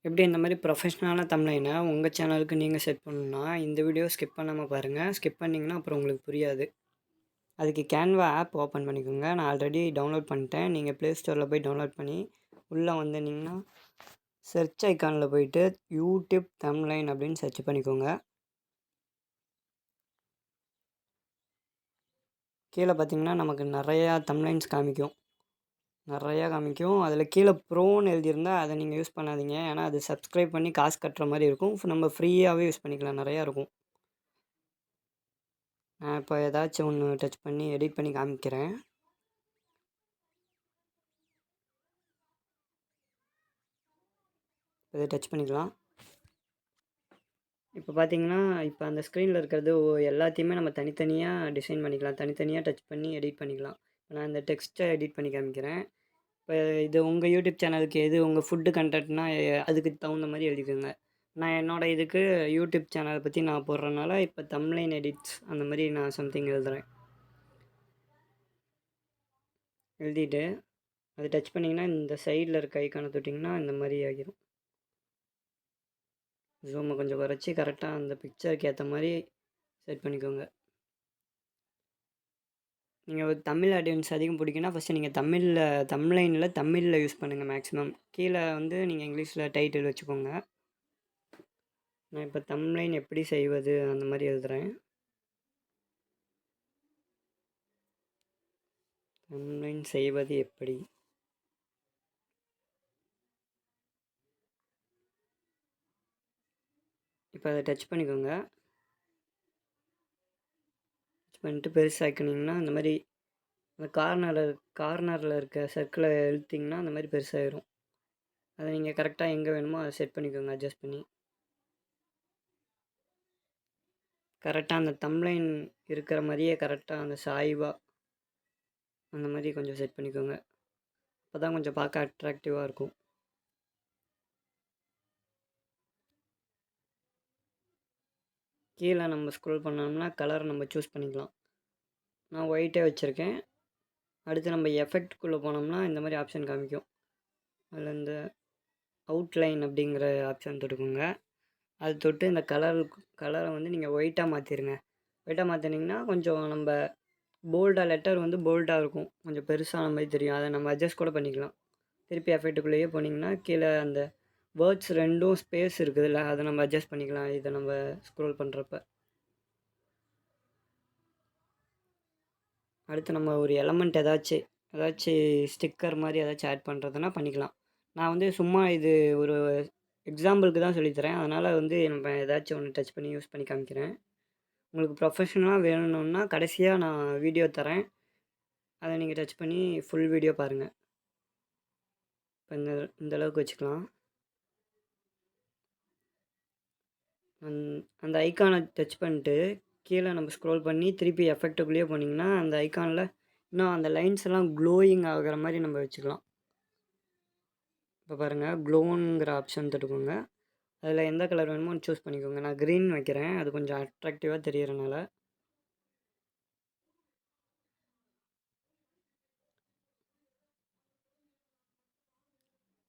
எப்படி இந்த மாதிரி ப்ரொஃபஷ்னலான தம்ப்நெயிலை உங்கள் சேனலுக்கு நீங்கள் செட் பண்ணணும்னா இந்த வீடியோ ஸ்கிப் பண்ணாமல் பாருங்கள். ஸ்கிப் பண்ணிங்கன்னா அப்புறம் உங்களுக்கு புரியாது. அதுக்கு கேன்வா ஆப் ஓப்பன் பண்ணிக்கோங்க. நான் ஆல்ரெடி டவுன்லோட் பண்ணிட்டேன். நீங்கள் ப்ளே ஸ்டோரில் போய் டவுன்லோட் பண்ணி உள்ளே வந்தீங்கன்னா சர்ச் ஐக்கானில் போயிட்டு யூடியூப் தம்ப்நெயில் அப்படின்னு சர்ச் பண்ணிக்கோங்க. கீழே பார்த்தீங்கன்னா நமக்கு நிறையா தம்ப்நெயில்ஸ் காமிக்கும். அதில் கீழே ப்ரோன்னு எழுதியிருந்தா அதை நீங்கள் யூஸ் பண்ணாதீங்க. ஏன்னா அது சப்ஸ்கிரைப் பண்ணி காசு கட்டுற மாதிரி இருக்கும். நம்ம ஃப்ரீயாகவே யூஸ் பண்ணிக்கலாம். நிறையா இருக்கும். நான் இப்போ ஏதாச்சும் ஒன்று டச் பண்ணி எடிட் பண்ணி காமிக்கிறேன். இதை டச் பண்ணிக்கலாம். இப்போ பார்த்தீங்கன்னா இப்போ அந்த ஸ்க்ரீனில் இருக்கிறது எல்லாத்தையுமே நம்ம தனித்தனியாக டிசைன் பண்ணிக்கலாம். தனித்தனியாக டச் பண்ணி எடிட் பண்ணிக்கலாம். நான் இந்த டெக்ஸ்ட்டை எடிட் பண்ணி காமிக்கிறேன். இப்போ இது உங்கள் யூடியூப் சேனலுக்கு எது உங்கள் ஃபுட்டு கண்டென்ட்னா அதுக்கு தகுந்த மாதிரி எழுதிக்கோங்க. நான் என்னோடய இதுக்கு யூடியூப் சேனலை பற்றி நான் போடுறதுனால இப்போ தம்ப்நெயில் எடிட்ஸ் அந்த மாதிரி நான் சம்திங் எழுதுகிறேன். எழுதிட்டு அதை டச் பண்ணிங்கன்னா இந்த சைடில் இருக்க ஐக்கானை தொட்டிங்கன்னா இந்த மாதிரி ஆகிரும். ஜூமை கொஞ்சம் குறைச்சி கரெக்டாக அந்த பிக்சருக்கு ஏற்ற மாதிரி செட் பண்ணிக்கோங்க. நீங்கள் தமிழ் ஆடியன்ஸ் அதிகம் பிடிக்குன்னா ஃபஸ்ட்டு நீங்கள் தமிழில் யூஸ் பண்ணுங்கள் மேக்ஸிமம். கீழே வந்து நீங்கள் இங்கிலீஷில் டைட்டில் வச்சுக்கோங்க. நான் இப்போ தம்ப்நெயில் எப்படி செய்வது அந்த மாதிரி எழுதுகிறேன். தம்ப்நெயில் செய்வது எப்படி. இப்போ அதை டச் பண்ணிக்கோங்க. டச் பண்ணிட்டு பெருசாக்கினீங்கன்னா அந்த மாதிரி அந்த கார்னரில் இருக்க சர்க்கிளை இழுத்திங்கன்னா அந்த மாதிரி பெருசாகிடும். அதை நீங்கள் கரெக்டாக எங்கே வேணுமோ அதை செட் பண்ணிக்கோங்க. அட்ஜஸ்ட் பண்ணி கரெக்டாக அந்த தம்ப்நெயில் இருக்கிற மாதிரியே கரெக்டாக அந்த சாய்வாக அந்த மாதிரி கொஞ்சம் செட் பண்ணிக்கோங்க. அப்போ தான் கொஞ்சம் பார்க்க அட்ராக்டிவாக இருக்கும். கீழே நம்ம ஸ்க்ரோல் பண்ணோம்னா கலர் நம்ம சூஸ் பண்ணிக்கலாம். நான் ஒயிட்டே வச்சுருக்கேன். அடுத்து நம்ம எஃபெக்ட்குள்ளே போனோம்னா இந்த மாதிரி ஆப்ஷன் காமிக்கும். அதில் இந்த அவுட்லைன் அப்படிங்கிற ஆப்ஷன் தொட்டுக்கோங்க. அது தொட்டு இந்த கலரை வந்து நீங்கள் ஒயிட்டாக மாற்றிடுங்க. ஒயிட்டாக மாற்றினீங்கன்னா கொஞ்சம் நம்ம லெட்டர் வந்து போல்டாக இருக்கும். கொஞ்சம் பெருசான மாதிரி தெரியும். அதை நம்ம அட்ஜஸ்ட் கூட பண்ணிக்கலாம். திருப்பி எஃபெக்ட்டுக்குள்ளேயே போனீங்கன்னா கீழே அந்த வேர்ட்ஸ் ரெண்டும் ஸ்பேஸ் இருக்குதுல்ல, அதை நம்ம அட்ஜஸ்ட் பண்ணிக்கலாம். இதை நம்ம ஸ்க்ரோல் பண்ணுறப்ப அடுத்து நம்ம ஒரு எலமெண்ட் ஏதாச்சும் ஸ்டிக்கர் மாதிரி ஏதாச்சும் ஆட் பண்ணுறதுனா பண்ணிக்கலாம். நான் வந்து சும்மா இது ஒரு எக்ஸாம்பிளுக்கு தான் சொல்லித்தரேன். அதனால் வந்து நம்ம ஏதாச்சும் ஒன்று டச் பண்ணி யூஸ் பண்ணி காமிக்கிறேன். உங்களுக்கு ப்ரொஃபஷ்னலாக வேணும்னா கடைசியாக நான் வீடியோ தரேன். அதை நீங்கள் டச் பண்ணி ஃபுல் வீடியோ பாருங்கள். இப்போ இந்த அளவுக்கு வச்சுக்கலாம். அந்த ஐக்கானை டச் பண்ணிட்டு கீழே நம்ம ஸ்க்ரோல் பண்ணி திருப்பி எஃபெக்ட்டுக்குள்ளேயே போனீங்கன்னா அந்த ஐக்கானில் இன்னும் அந்த லைன்ஸ் எல்லாம் க்ளோயிங் ஆகிற மாதிரி நம்ம வச்சுக்கலாம். இப்போ பாருங்கள், க்ளோங்கிற ஆப்ஷன் தொட்டுக்கோங்க. அதில் எந்த கலர் வேணுமோ சூஸ் பண்ணிக்கோங்க. நான் க்ரீன் வைக்கிறேன், அது கொஞ்சம் அட்ராக்டிவாக தெரியறனால.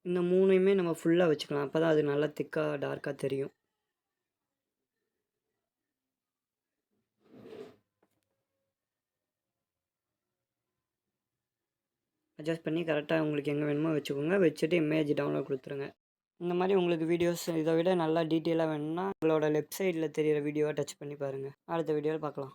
இந்த மூணையுமே நம்ம ஃபுல்லாக வச்சுக்கலாம். அப்போ தான் அது நல்லா திக்காக டார்க்காக தெரியும். அட்ஜஸ்ட் பண்ணி கரெக்டாக உங்களுக்கு எங்கே வேணுமோ வச்சுக்கோங்க. வச்சுட்டு இமேஜ் டவுன்லோட் கொடுத்துருங்க. இந்த மாதிரி உங்களுக்கு வீடியோஸ் இதை விட நல்லா டீட்டெயிலாக வேணும்னா உங்களோட லெஃப்ட் சைடில் தெரிகிற வீடியோவை டச் பண்ணி பாருங்கள். அடுத்த வீடியோவில் பார்க்கலாம்.